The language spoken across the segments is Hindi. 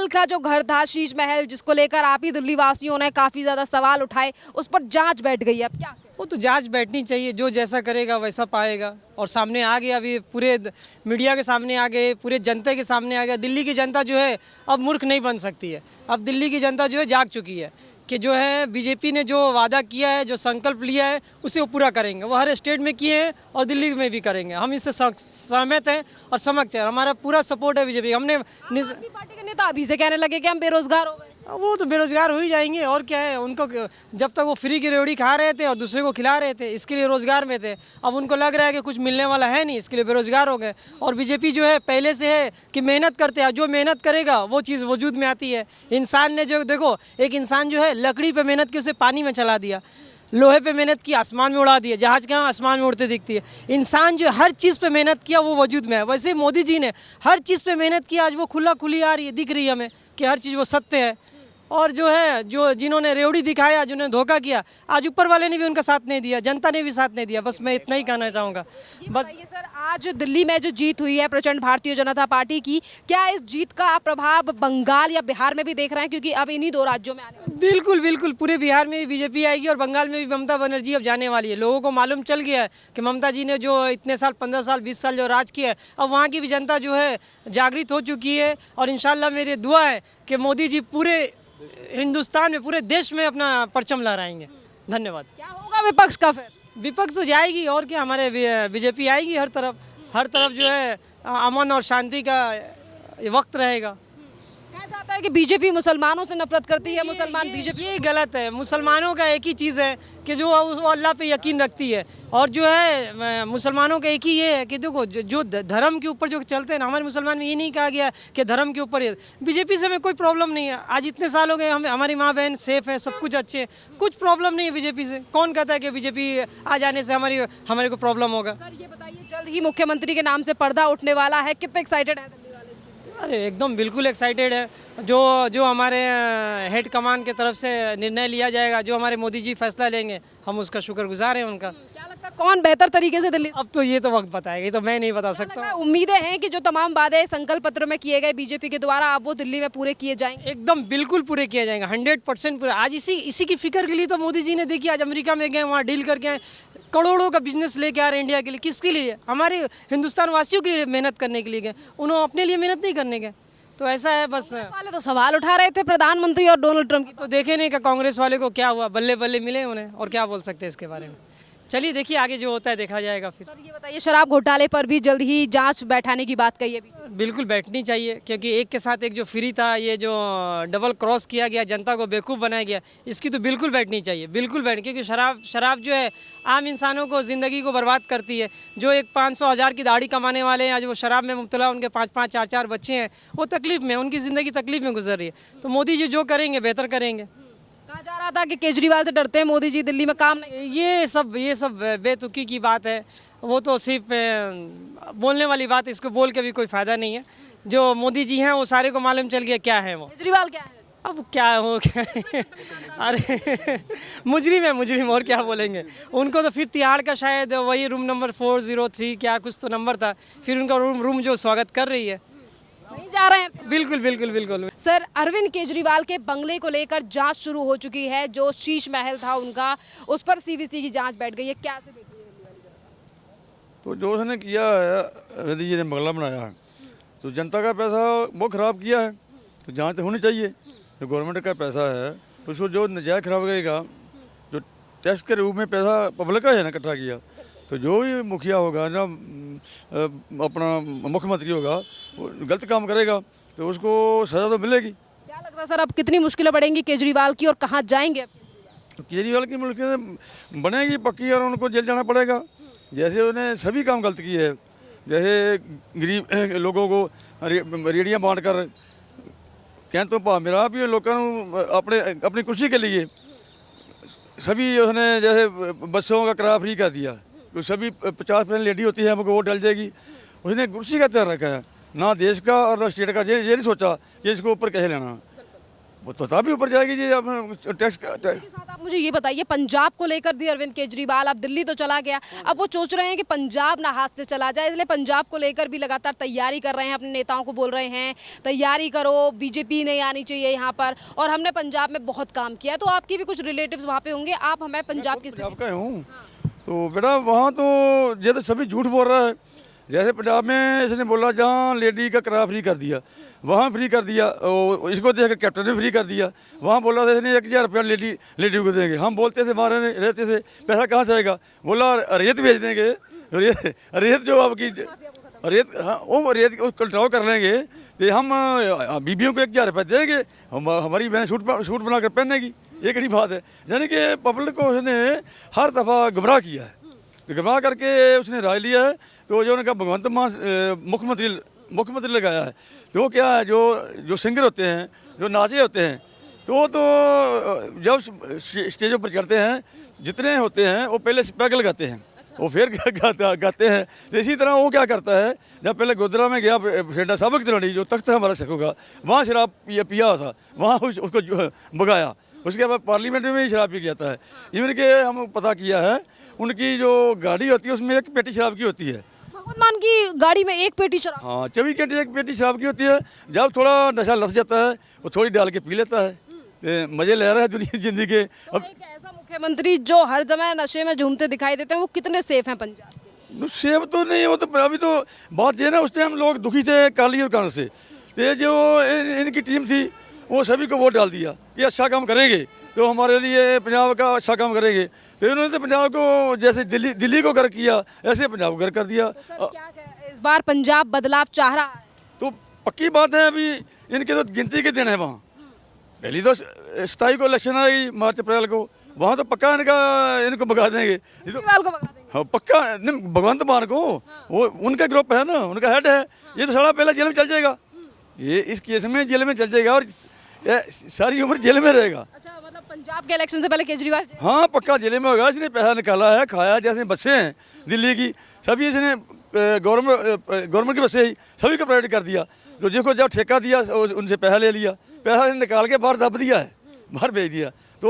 महल का जो घर था, शीश महल, जिसको लेकर आप ही दिल्ली वासियों ने काफी ज्यादा सवाल उठाए, उस पर जांच बैठ गई है। अब क्या कहें? वो तो जांच बैठनी चाहिए, जो जैसा करेगा वैसा पाएगा। और सामने आ गया, अभी पूरे मीडिया के सामने आ गए, पूरे जनता के सामने आ गया। दिल्ली की जनता जो है अब मूर्ख नहीं बन सकती है। अब दिल्ली की जनता जो है जाग चुकी है कि जो है बीजेपी ने जो वादा किया है, जो संकल्प लिया है, उसे वो पूरा करेंगे। वो हर स्टेट में किए हैं और दिल्ली में भी करेंगे। हम इससे सहमत हैं और समक्ष है, हमारा पूरा सपोर्ट है बीजेपी। हमने आदमी पार्टी के नेता अभी से कहने लगे कि हम बेरोजगार हो गए। वो तो बेरोजगार हो ही जाएंगे, और क्या है उनको। जब तक वो फ्री की रेवड़ी खा रहे थे और दूसरे को खिला रहे थे, इसके लिए रोजगार में थे। अब उनको लग रहा है कि कुछ मिलने वाला है नहीं, इसके लिए बेरोजगार हो गए। और बीजेपी जो है पहले से है कि मेहनत करते हैं, जो मेहनत करेगा वो चीज़ वजूद में आती है। इंसान ने जो देखो, एक इंसान जो है लकड़ी पे मेहनत की, उसे पानी में चला दिया। लोहे पे मेहनत की, आसमान में उड़ा दिया। जहाज कहाँ आसमान में उड़ते दिखती है। इंसान जो हर चीज़ पे मेहनत किया वो वजूद में है। वैसे ही मोदी जी ने हर चीज़ पे मेहनत की, आज वो खुला खुली आ रही है, दिख रही है हमें कि हर चीज़ वो सत्य है। और जो है, जो जिन्होंने रेवड़ी दिखाया, जिन्होंने धोखा किया, आज ऊपर वाले ने भी उनका साथ नहीं दिया, जनता ने भी साथ नहीं दिया। बस मैं इतना ही कहना चाहूँगा। बस सर, आज दिल्ली में जो जीत हुई है प्रचंड भारतीय जनता पार्टी की, क्या इस जीत का प्रभाव बंगाल या बिहार में भी देख रहे हैं? क्योंकि अब इन्हीं दो राज्यों में आने वाले हैं। बिल्कुल बिल्कुल, पूरे बिहार में भी बीजेपी आएगी और बंगाल में भी ममता बनर्जी अब जाने वाली है। लोगों को मालूम चल गया है कि ममता जी ने जो इतने साल, 15 साल, 20 साल जो राज किया है, अब वहाँ की भी जनता जो है जागृत हो चुकी है। और इंशाल्लाह मेरी दुआ है कि मोदी जी पूरे हिंदुस्तान में, पूरे देश में अपना परचम लहराएंगे। धन्यवाद। क्या होगा विपक्ष का फिर? विपक्ष तो जाएगी, और क्या, हमारे बीजेपी आएगी। हर तरफ जो है अमन और शांति का वक्त रहेगा। कहा जाता है कि बीजेपी मुसलमानों से नफरत करती है, मुसलमान बीजेपी। ये गलत है। मुसलमानों का एक ही चीज़ है कि जो वो अल्लाह पे यकीन रखती है। और जो है मुसलमानों का एक ही ये है कि देखो, जो धर्म के ऊपर जो चलते हैं ना, हमारे मुसलमान में ये नहीं कहा गया कि धर्म के ऊपर है। बीजेपी से हमें कोई प्रॉब्लम नहीं है। आज इतने साल हो गए, हमारी माँ बहन सेफ है, सब कुछ अच्छे, कुछ प्रॉब्लम नहीं है बीजेपी से। कौन कहता है कि बीजेपी आ जाने से हमारे को प्रॉब्लम होगा? सर ये बताइए, जल्द ही मुख्यमंत्री के नाम से पर्दा उठने वाला है, कितने एक्साइटेड है दिल्ली वाले? अरे एकदम बिल्कुल एक्साइटेड है। जो हमारे हेड कमान के तरफ से निर्णय लिया जाएगा, जो हमारे मोदी जी फैसला लेंगे, हम उसका शुक्रगुजार हैं उनका। क्या लगता है कौन बेहतर तरीके से दिल्ली? अब तो ये तो वक्त बताएगा, ये तो मैं नहीं बता सकता। उम्मीदें हैं कि जो तमाम वादे संकल्प पत्र में किए गए बीजेपी के द्वारा, अब वो दिल्ली में पूरे किए जाएंगे। एकदम बिल्कुल पूरे किया जाएगा, 100% पूरे। आज इसी की फिक्र के लिए तो मोदी जी ने, देखिए, आज अमेरिका में गए, वहाँ डील करके आए, करोड़ों का बिजनेस लेके आ रहे हैं इंडिया के लिए। किसके लिए? हमारे हिंदुस्तान वासियों के लिए मेहनत करने के लिए गए, उन्होंने अपने लिए मेहनत नहीं करने गए। तो ऐसा है बस। वाले तो सवाल उठा रहे थे प्रधानमंत्री और डोनाल्ड ट्रंप की। तो देखे नहीं कि कांग्रेस वाले को क्या हुआ, बल्ले बल्ले मिले उन्हें, और क्या बोल सकते हैं इसके बारे में। चलिए देखिए, आगे जो होता है देखा जाएगा फिर। सर ये बताइए, शराब घोटाले पर भी जल्द ही जांच बैठाने की बात कही है। बिल्कुल बैठनी चाहिए, क्योंकि एक के साथ एक जो फ्री था, ये जो डबल क्रॉस किया गया, जनता को बेवकूफ़ बनाया गया, इसकी तो बिल्कुल बैठनी चाहिए, बिल्कुल क्योंकि शराब जो है आम इंसानों को, ज़िंदगी को बर्बाद करती है। जो एक 500,000 की दाढ़ी कमाने वाले हैं, आज वो शराब में मुब्तला, उनके 5-5, 4-4 बच्चे हैं, वो तकलीफ़ में, उनकी ज़िंदगी तकलीफ़ में गुजर रही है। तो मोदी जी जो करेंगे बेहतर करेंगे। कहा जा रहा था कि केजरीवाल से डरते हैं मोदी जी, दिल्ली में काम नहीं। ये सब बेतुकी की बात है। वो तो सिर्फ बोलने वाली बात है, इसको बोल के भी कोई फ़ायदा नहीं है। जो मोदी जी हैं वो सारे को मालूम चल गया क्या है वो। केजरीवाल क्या है? अब क्या हो क्या अरे मुजरिम, और क्या बोलेंगे। उनको तो फिर तिहाड़ का शायद वही रूम नंबर 403 क्या कुछ तो नंबर था, फिर उनका रूम जो स्वागत कर रही है, वहीं जा रहे हैं। बिल्कुल। सर, अरविंद केजरीवाल के बंगले को लेकर जांच शुरू हो चुकी है। जो शीश महल था उनका, उस पर सीवीसी की जांच बैठ गई है। क्या से देख रही है? तो जो उसने किया है, अरविंद जी ने बंगला बनाया है, तो जनता का पैसा वो खराब किया है, तो जांच तो होनी चाहिए। जो गवर्नमेंट का पैसा है, उसको जो नजायज़ खराब करेगा, जो टैक्स के रूप में पैसा पब्लिक का है ना इकट्ठा किया, तो जो भी मुखिया होगा ना, अपना मुख्यमंत्री होगा, वो गलत काम करेगा तो उसको सज़ा तो मिलेगी। क्या लगता है सर, अब कितनी मुश्किलें पड़ेंगी केजरीवाल की और कहाँ जाएंगे? तो केजरीवाल की मुश्किलें बनेगी पक्की, और उनको जेल जाना पड़ेगा। जैसे उन्हें सभी काम गलत किए हैं, जैसे गरीब लोगों को रेडियाँ बांट कर कहते तो पा मेरा भी लोगों अपनी खुशी के लिए सभी उसने, जैसे बसों का किराया फ्री कर दिया, तो सभी 50% लेडी होती है, हमको वोट डल जाएगी। उसने कुर्सी का तैयार रखा है, ना देश का और ना स्टेट का। ये नहीं सोचा कि इसको ऊपर कैसे लेना। वो तो तभी ऊपर जाएगी जी। अब टैक्स इसके साथ आप मुझे ये बताइए, पंजाब को लेकर भी अरविंद केजरीवाल, अब दिल्ली तो चला गया, अब वो सोच रहे हैं कि पंजाब ना हाथ से चला जाए, इसलिए पंजाब को लेकर भी लगातार तैयारी कर रहे हैं, अपने नेताओं को बोल रहे हैं तैयारी करो, बीजेपी नहीं आनी चाहिए यहाँ पर, और हमने पंजाब में बहुत काम किया। तो आपकी भी कुछ रिलेटिव्स वहाँ पे होंगे, आप हमें पंजाब की पंजाब स्थिति का हूँ। तो बेटा वहाँ तो ये तो सभी झूठ बोल रहा है। जैसे पंजाब में इसने बोला जहाँ लेडी का किराया फ्री कर दिया, वहाँ फ्री कर दिया, इसको देख कर कैप्टन ने फ्री कर दिया। वहाँ बोला था इसने 1000 रुपया लेडी को देंगे। हम बोलते थे वहाँ रहते थे, पैसा कहाँ से आएगा? बोला रेत भेज देंगे, रेत जो आपकी रेत, हाँ वो रेत कंट्रोल कर लेंगे तो हम बीबियों को 1000 रुपया देंगे, हमारी बहन सूट बना कर पहनेगी। ये कड़ी बात है। यानी कि पब्लिक को उसने हर दफ़ा गुमराह किया है, गुमराह करके उसने राय लिया है। तो जो उनका भगवंत मान मुख्यमंत्री लगाया है, तो वो क्या है, जो सिंगर होते हैं, जो नाचे होते हैं, तो जब स्टेजों पर चढ़ते हैं जितने होते हैं वो पहले पैग लगाते हैं, वो फिर गाते हैं। तो इसी तरह वो क्या करता है, जब पहले गोदरा में गया फेडा साबिक तिलानी जो तख्त है हमारा शकों का, वहाँ शराब पिया था, वहाँ उसको भगाया। उसके बाद पार्लियामेंट में भी शराब पी जाता है। इवन के हम पता किया है उनकी जो गाड़ी होती है उसमें 1 पेटी शराब की होती है। भगवंत मान की गाड़ी में 1 पेटी शराब? हाँ, 24 घंटे 1 पेटी शराब की होती है। जब थोड़ा नशा लस जाता है वो थोड़ी डाल के पी लेता है। मजे ले रहा है दुनिया जिंदगी के। तो एक ऐसा मुख्यमंत्री जो हर समय नशे में झूमते दिखाई देते हैं, वो कितने सेफ हैं पंजाब के? सेफ तो नहीं, वो तो अभी तो बात ये ना, उस टाइम लोग दुखी थे काली और कांग्रेस से। तो जो इनकी टीम थी वो सभी को वोट डाल दिया कि अच्छा काम करेंगे तो हमारे लिए पंजाब का अच्छा काम करेंगे। तो इन्होंने तो पंजाब को जैसे दिल्ली को घर किया, ऐसे पंजाब को घर कर दिया। तो क्या इस बार पंजाब बदलाव चाह रहा है? तो पक्की बात है, अभी इनके तो गिनती के दिन है। वहाँ पहली तो 27 को इलेक्शन आई, मार्च अप्रैल को, वहाँ तो पक्का इनको भगा देंगे। केजरीवाल को भगा देंगे? हाँ पक्का, भगवंत मान को, वो उनका ग्रुप है ना, उनका हेड है। ये तो साला पहले जेल में चल जाएगा, ये इस केस में जेल में चल जाएगा और सारी उम्र जेल में रहेगा। अच्छा, मतलब पंजाब के इलेक्शन से पहले केजरीवाल जेल? हाँ पक्का जेल में होगा। इसने पैसा निकाला है, खाया, जैसे बसें हैं दिल्ली की सभी इसने गवर्नमेंट की बसें ही सभी को प्राइवेट कर दिया। तो जिसको जब ठेका दिया उनसे पैसा ले लिया, पैसा निकाल के बाहर दब दिया है, बाहर भेज दिया। तो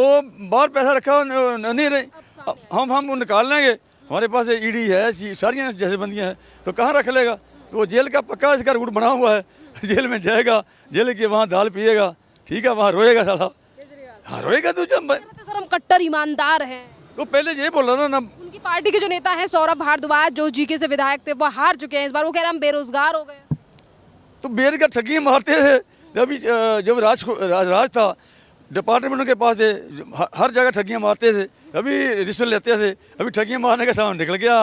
बाहर पैसा रखा नहीं रहे, हम निकाल लेंगे, हमारे पास ईडी है, सारी जैसे बंदियाँ हैं, तो कहाँ रख लेगा? तो जेल का पक्का इसका रूट बना हुआ है। जेल में जाएगा, जेल के वहाँ दाल पिएगा, ठीक है, वहाँ रोएगा साला। हाँ रोएगा। तो जब सर हम कट्टर ईमानदार हैं, तो पहले ये बोला ना उनकी पार्टी के जो नेता हैं सौरभ भारद्वाज, जो जीके से विधायक थे, वो हार चुके हैं इस बार। वो कह रहे हैं हम बेरोजगार हो गए। तो बेर का ठगी मारते थे अभी, जब राज था डिपार्टमेंटों के पास थे, हर जगह ठगियाँ मारते थे, अभी रिश्वत लेते थे, अभी ठगियाँ मारने का सामान निकल गया।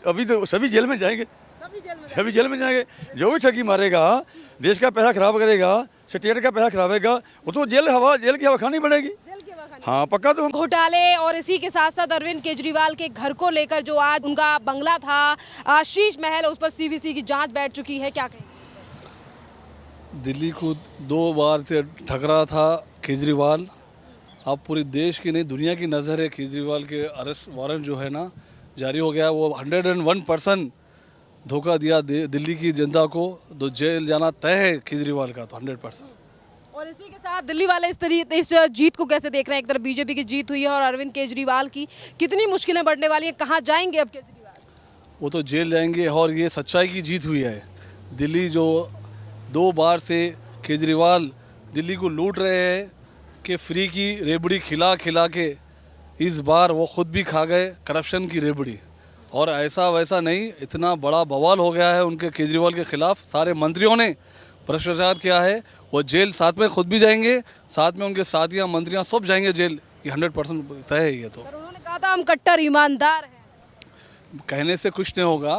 अभी तो सभी जेल में जाएंगे, सभी जेल में जाएंगे। जो भी ठगी मारेगा, देश का पैसा खराब करेगा, स्टेट का पैसा खराबेगा, वो तो जेल की हवा खानी पड़ेगी। हाँ पक्का। तो घोटाले और इसी के साथ साथ अरविंद केजरीवाल के घर को लेकर जो आज उनका बंगला था शीश महल, उस पर सीवीसी की जांच बैठ चुकी है, क्या कहेंगे? दिल्ली को 2 बार से ठकरा था केजरीवाल। अब पूरी देश की नहीं दुनिया की नज़र है केजरीवाल के अरेस्ट वारंट जो है ना जारी हो गया। वो 101% धोखा दिया दिल्ली की जनता को, तो जेल जाना तय है केजरीवाल का, तो 100%। और इसी के साथ दिल्ली वाले इस जीत को कैसे देख रहे हैं? एक तरफ बीजेपी की जीत हुई है और अरविंद केजरीवाल की कितनी मुश्किलें बढ़ने वाली हैं, कहाँ जाएंगे अब केजरीवाल? वो तो जेल जाएंगे। और ये सच्चाई की जीत हुई है। दिल्ली जो 2 बार से केजरीवाल दिल्ली को लूट रहे हैं कि फ्री की रेबड़ी खिला खिला के, इस बार वो खुद भी खा गए करप्शन की रेबड़ी। और ऐसा वैसा नहीं, इतना बड़ा बवाल हो गया है उनके केजरीवाल के खिलाफ। सारे मंत्रियों ने भ्रष्टाचार किया है, वो जेल साथ में खुद भी जाएंगे, साथ में उनके साथियाँ मंत्रियाँ सब जाएंगे जेल। ये 100% तय है। ये तो उन्होंने कहा था हम कट्टर ईमानदार हैं। कहने से कुछ नहीं होगा,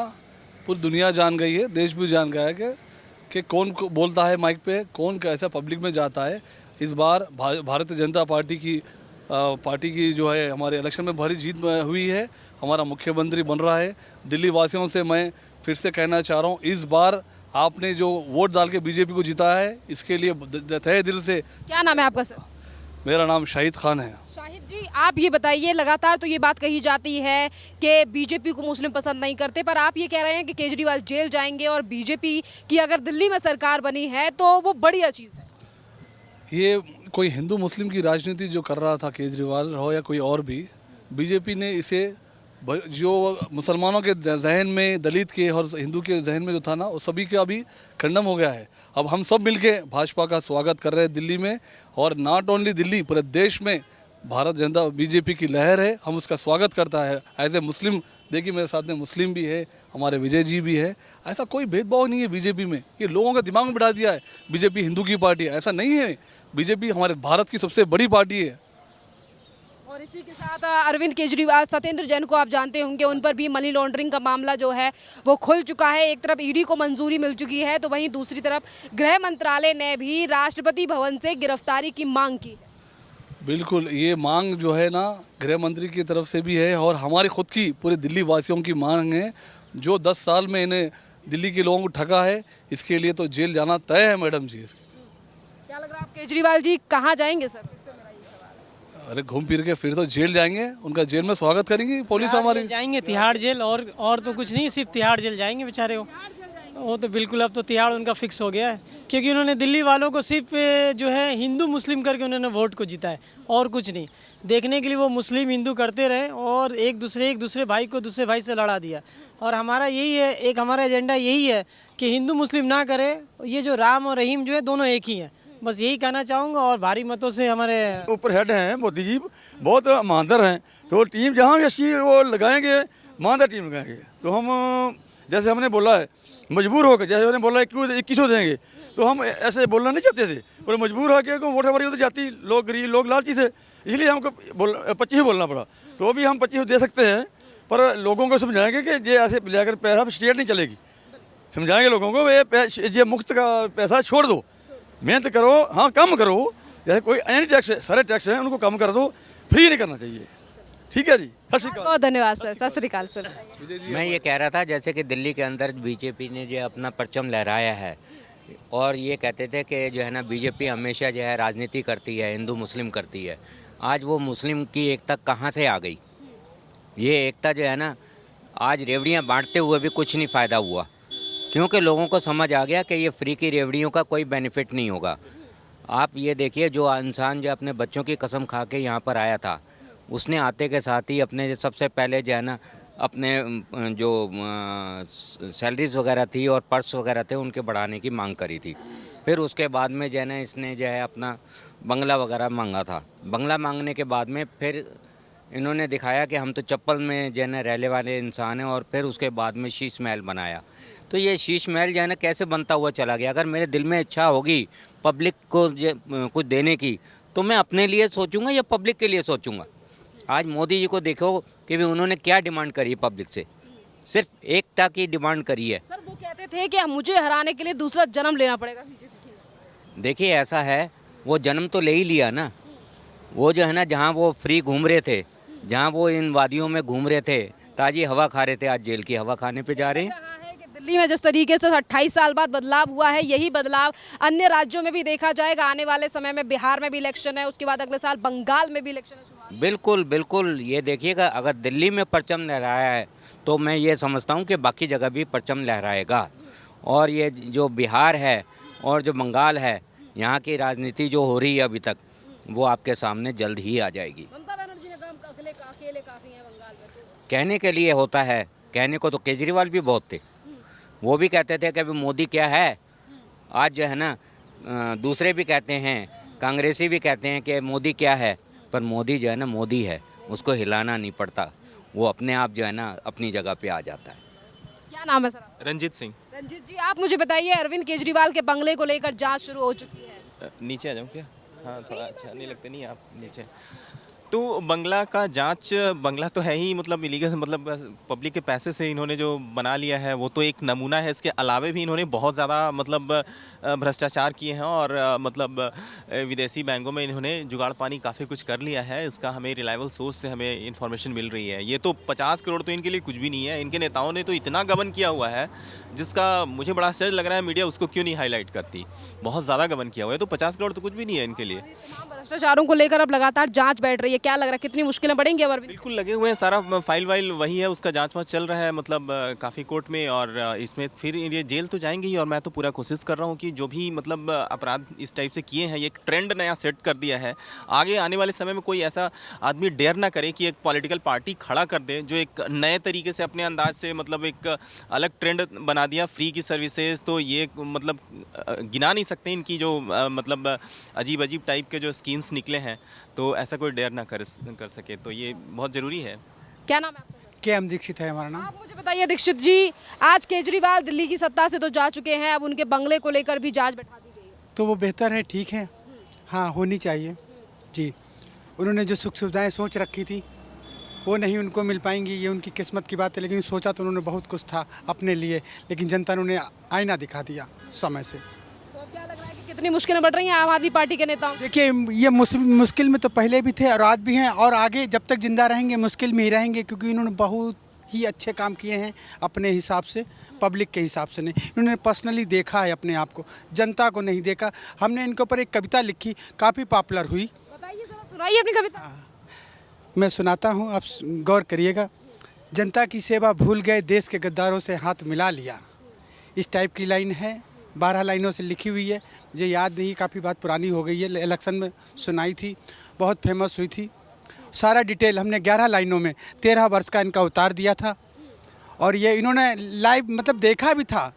पूरी दुनिया जान गई है, देश भी जान गया है कि कौन बोलता है माइक पे, कौन कैसा पब्लिक में जाता है। इस बार भारतीय जनता पार्टी की जो है हमारे इलेक्शन में भारी जीत हुई है। हमारा मुख्यमंत्री बन रहा है। दिल्ली वासियों से मैं फिर से कहना चाह रहा हूँ, इस बार आपने जो वोट डाल के बीजेपी को जीता है, इसके लिए तहे दिल से। क्या नाम है आपका सर? मेरा नाम शाहिद खान है। शाहिद जी, आप ये बताइए, लगातार तो ये बात कही जाती है कि बीजेपी को मुस्लिम पसंद नहीं करते, पर आप ये कह रहे हैं कि केजरीवाल जेल जाएंगे और बीजेपी की अगर दिल्ली में सरकार बनी है तो वो बढ़िया चीज़ है। ये कोई हिंदू मुस्लिम की राजनीति जो कर रहा था केजरीवाल हो या कोई और भी, बीजेपी ने इसे जो मुसलमानों के जहन में, दलित के और हिंदू के जहन में जो था ना, वो सभी का अभी खंडन हो गया है। अब हम सब मिलके भाजपा का स्वागत कर रहे हैं दिल्ली में, और नॉट ओनली दिल्ली, पूरे देश में भारत जनता बीजेपी की लहर है, हम उसका स्वागत करता है। एज ए मुस्लिम, देखिए मेरे साथ में मुस्लिम भी है, हमारे विजय जी भी है। ऐसा कोई भेदभाव नहीं है बीजेपी में, ये लोगों का दिमाग में बिठा दिया है बीजेपी हिंदू की पार्टी है, ऐसा नहीं है। बीजेपी हमारे भारत की सबसे बड़ी पार्टी है। और इसी के साथ अरविंद केजरीवाल, सत्येंद्र जैन को आप जानते होंगे, उन पर भी मनी लॉन्ड्रिंग का मामला जो है वो खुल चुका है। एक तरफ ईडी को मंजूरी मिल चुकी है, तो वहीं दूसरी तरफ गृह मंत्रालय ने भी राष्ट्रपति भवन से गिरफ्तारी की मांग की है। बिल्कुल, ये मांग जो है ना गृह मंत्री की तरफ से भी है, और हमारी खुद की पूरे दिल्ली वासियों की मांग है। जो 10 साल में इन्हें दिल्ली के लोगों को ठगा है, इसके लिए तो जेल जाना तय है मैडम जी। क्या लग रहा है आप केजरीवाल जी कहाँ जाएंगे सर? फिर से मेरा ये सवाल है। अरे घूम फिर के फिर तो जेल जाएंगे, उनका जेल में स्वागत करेंगी पुलिस हमारी। जाएंगे तिहाड़ जेल, और तो कुछ नहीं, सिर्फ तिहाड़ जेल जाएंगे बेचारे वो तो बिल्कुल। अब तो तिहाड़ उनका फिक्स हो गया है, क्योंकि उन्होंने दिल्ली वालों को सिर्फ जो है हिंदू मुस्लिम करके उन्होंने वोट को जीता है, और कुछ नहीं। देखने के लिए वो मुस्लिम हिंदू करते रहे, और एक दूसरे भाई को दूसरे भाई से लड़ा दिया। और हमारा यही है, एक हमारा एजेंडा यही है कि हिंदू मुस्लिम ना करे, ये जो राम और रहीम जो है दोनों एक ही हैं। बस यही कहना चाहूँगा, और भारी मतों से हमारे ऊपर हेड हैं मोदी जी, बहुत ईमानदार हैं, तो टीम जहाँ भी अच्छी वो लगाएंगे, ईमानदार टीम लगाएंगे। तो हम जैसे हमने बोला है मजबूर होकर, जैसे उन्होंने बोला 2100 देंगे, तो हम ऐसे बोलना नहीं चाहते थे, पर मजबूर होकर वोट हमारी उधर जाती, लोग गरीब लोग लालची थे, इसलिए हमको 25 बोलना पड़ा। तो भी हम 25 दे सकते हैं, पर लोगों को समझाएंगे कि ये ऐसे लेकर पैसा स्टेट नहीं चलेगी। समझाएंगे लोगों को ये मुफ्त का पैसा छोड़ दो, मेहनत करो, हाँ कम करो, जैसे कोई एनी टैक्स है, सारे टैक्स हैं उनको कम कर दो, फ्री नहीं करना चाहिए। ठीक है जी, सत श्री अकाल। बहुत धन्यवाद सर, सत श्री अकाल सर। मैं ये कह रहा था जैसे कि दिल्ली के अंदर बीजेपी ने जो अपना परचम लहराया है, और ये कहते थे कि जो है ना बीजेपी हमेशा जो है राजनीति करती है, हिंदू मुस्लिम करती है। आज वो मुस्लिम की एकता कहाँ से आ गई? ये एकता जो है ना, आज रेवड़ियाँ बांटते हुए भी कुछ नहीं फ़ायदा हुआ, क्योंकि लोगों को समझ आ गया कि ये फ्री की रेवड़ियों का कोई बेनिफिट नहीं होगा। आप ये देखिए, जो इंसान जो अपने बच्चों की कसम खा के यहाँ पर आया था, उसने आते के साथ ही अपने सबसे पहले जो है ना अपने जो सैलरीज वगैरह थी और पर्स वगैरह थे उनके बढ़ाने की मांग करी थी। फिर उसके बाद में जो है ना इसने जो है अपना बंगला वगैरह मांगा था। बंगला मांगने के बाद में फिर इन्होंने दिखाया कि हम तो चप्पल में जो है ना रहने वाले इंसान हैं, और फिर उसके बाद में शीश महल बनाया। तो ये शीश महल जो है ना कैसे बनता हुआ चला गया? अगर मेरे दिल में इच्छा होगी पब्लिक को कुछ देने की, तो मैं अपने लिए सोचूंगा या पब्लिक के लिए सोचूंगा? आज मोदी जी को देखो कि भी उन्होंने क्या डिमांड करी है पब्लिक से, सिर्फ एकता की डिमांड करी है। सर वो कहते थे कि मुझे हराने के लिए दूसरा जन्म लेना पड़ेगा बीजेपी के। देखिए ऐसा है, वो जन्म तो ले ही लिया ना। वो जो है ना जहाँ वो फ्री घूम रहे थे, जहाँ वो इन वादियों में घूम रहे थे, ताज़ी हवा खा रहे थे, आज जेल की हवा खाने पे जा रहे हैं। दिल्ली में जिस तरीके से 28 साल बाद बदलाव हुआ है, यही बदलाव अन्य राज्यों में भी देखा जाएगा। आने वाले समय में बिहार में भी इलेक्शन है, उसके बाद अगले साल बंगाल में भी इलेक्शन है। बिल्कुल बिल्कुल, ये देखिएगा, अगर दिल्ली में परचम लहराया है तो मैं ये समझता हूँ कि बाकी जगह भी परचम लहराएगा। और ये जो बिहार है और जो बंगाल है, यहाँ की राजनीति जो हो रही है अभी तक, वो आपके सामने जल्द ही आ जाएगी। ममता बनर्जी ने कहा अकेले काफ़ी हैं बंगाल में, तो कहने के लिए होता है, कहने को तो केजरीवाल भी बहुत थे, वो भी कहते थे कि अभी मोदी क्या है। आज जो है ना दूसरे भी कहते हैं, कांग्रेसी भी कहते हैं कि मोदी क्या है, पर मोदी जो है ना मोदी है, उसको हिलाना नहीं पड़ता, वो अपने आप जो है ना अपनी जगह पे आ जाता है। क्या नाम है सर? रंजीत सिंह। रंजीत जी, आप मुझे बताइए, अरविंद केजरीवाल के बंगले को लेकर जांच शुरू हो चुकी है। नीचे आ जाऊँ क्या? हाँ, थोड़ा अच्छा नहीं लगता, नहीं आप नीचे। तो बंगला का जांच, बंगला तो है ही मतलब इलीगल, मतलब पब्लिक के पैसे से इन्होंने जो बना लिया है वो तो एक नमूना है। इसके अलावा भी इन्होंने बहुत ज़्यादा मतलब भ्रष्टाचार किए हैं, और मतलब विदेशी बैंकों में इन्होंने जुगाड़ पानी काफ़ी कुछ कर लिया है। इसका हमें रिलायबल सोर्स से हमें इन्फॉर्मेशन मिल रही है। ये तो 50 करोड़ तो इनके लिए कुछ भी नहीं है। इनके नेताओं ने तो इतना गबन किया हुआ है जिसका मुझे बड़ा आश्चर्य लग रहा है, मीडिया उसको क्यों नहीं हाईलाइट करती। बहुत ज़्यादा गबन किया हुआ है, तो 50 करोड़ तो कुछ भी नहीं है इनके लिए। तमाम भ्रष्टाचारों को लेकर अब लगातार जांच बैठ रही है, क्या लग रहा है कितनी मुश्किलें बढ़ेंगी अब अरविंद? बिल्कुल लगे हुए हैं, सारा फाइल वाइल वही है, उसका जांच वाँच चल रहा है, मतलब काफ़ी कोर्ट में, और इसमें फिर ये जेल तो जाएंगे ही। और मैं तो पूरा कोशिश कर रहा हूँ कि जो भी मतलब अपराध इस टाइप से किए हैं, ये एक ट्रेंड नया सेट कर दिया है। आगे आने वाले समय में कोई ऐसा आदमी डेयर ना करे कि एक पॉलिटिकल पार्टी खड़ा कर दे जो एक नए तरीके से अपने अंदाज से मतलब एक अलग ट्रेंड बना दिया फ्री की सर्विसेज। तो ये मतलब गिना नहीं सकते इनकी जो मतलब अजीब अजीब टाइप के जो स्कीम्स निकले हैं, तो ऐसा कोई डेयर ना कर सके, तो ये बहुत ज़रूरी है। क्या नाम है आपका? KM दीक्षित है हमारा नाम। आप मुझे बताइए दीक्षित जी, आज केजरीवाल दिल्ली की सत्ता से तो जा चुके हैं, अब उनके बंगले को लेकर भी जांच बैठा दी गई है। तो वो बेहतर है, ठीक है, हाँ होनी चाहिए जी। उन्होंने जो सुख सुविधाएं सोच रखी थी वो नहीं उनको मिल पाएंगी, ये उनकी किस्मत की बात है। लेकिन सोचा तो उन्होंने बहुत कुछ था अपने लिए, लेकिन जनता ने उन्हें आईना दिखा दिया समय से। तो अब क्या लग रहा है कि कितनी मुश्किलें बढ़ रही हैं आम आदमी पार्टी के नेताओं? देखिए, ये मुश्किल में तो पहले भी थे और आज भी हैं, और आगे जब तक जिंदा रहेंगे मुश्किल में ही रहेंगे, क्योंकि इन्होंने बहुत ही अच्छे काम किए हैं अपने हिसाब से, पब्लिक के हिसाब से नहीं। इन्होंने पर्सनली देखा है अपने आप को, जनता को नहीं देखा। हमने इनके ऊपर एक कविता लिखी, काफ़ी पॉपुलर हुई। बताइए जरा, सुनाइए अपनी कविता। मैं सुनाता हूँ, आप गौर करिएगा। जनता की सेवा भूल गए, देश के गद्दारों से हाथ मिला लिया। इस टाइप की लाइन है, 12 लाइनों से लिखी हुई है, मुझे याद नहीं, काफ़ी बात पुरानी हो गई है, इलेक्शन में सुनाई थी, बहुत फेमस हुई थी। सारा डिटेल हमने 11 लाइनों में 13 वर्ष का इनका उतार दिया था, और ये इन्होंने लाइव मतलब देखा भी था।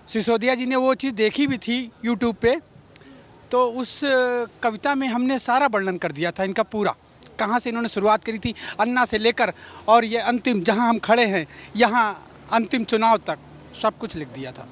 सिसोदिया जी ने वो चीज़ देखी भी थी यूट्यूब पे, तो उस कविता में हमने सारा वर्णन कर दिया था इनका पूरा, कहाँ से इन्होंने शुरुआत करी थी अन्ना से लेकर, और ये अंतिम जहाँ हम खड़े हैं यहाँ अंतिम चुनाव तक सब कुछ लिख दिया था।